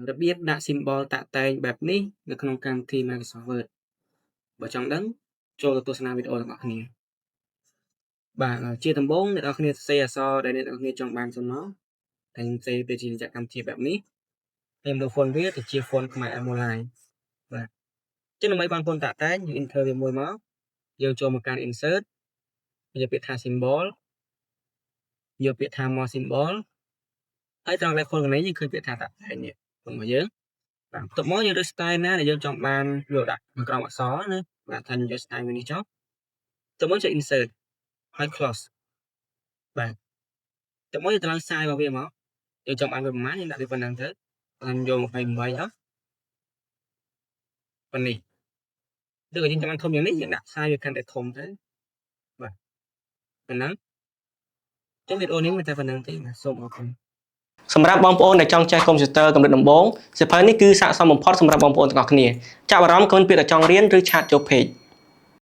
របៀបដាក់ symbol តាក់តែងបែបនេះនៅក្នុងកម្មវិធី Microsoft Word បើចង់ដឹងចូលទៅទស្សនាវីដេអូរបស់គ្នាបាទជាដំបូងអ្នកនរគ្នាសរសេរអក្សរដែលអ្នកនរគ្នាចង់បានសិនមកតែសរសេរទៅជាកម្មវិធីបែបនេះហើយយក font វាទៅជា font ខ្មែរ Amolite បាទចឹងដើម្បីបាន font តាក់តែងយើង enter វាមួយមកយើងចូលមកកាន់ insert យកពាក្យថា symbol យកពាក្យថា more symbol ហើយត្រង់ left font កន្លែងយើងឃើញពាក្យថាតាក់តែងនេះរបស់យើងបាទបន្ទាប់មកយើងរើស style ណាដែលយើងចង់បានយកដាក់ក្រោមអក្សរណាបាទថាយើងយក style មួយនេះចុះទៅមកចុច insert ហើយ close បាទទៅមកយើងទៅឡើង size របស់វាមកយើងចង់បានវាប្រហែលយើងដាក់វាប៉ុណ្ណឹងទៅបានយក28អស់ប៉ុណ្នេះឬក៏យើងចង់បានធំយ៉ាងនេះយើងដាក់ size វាកាន់តែធំទៅបាទប៉ុណ្ណឹងចឹងវីដេអូនេះមានតែប៉ុណ្្នឹងទេបាទសូមអរគុណសម្រាប់បងប្អូនដែលចង់ចេះកុំព្យូទ័រកម្រិតដំបូងសៀវភៅនេះគឺស័ក្តិសមបំផុតសម្រាប់បងប្អូនទាំងអស់គ្នាចាប់អារម្មណ៍គ្មានពាក្យថាចង់រៀនឬឆាតចូលពេក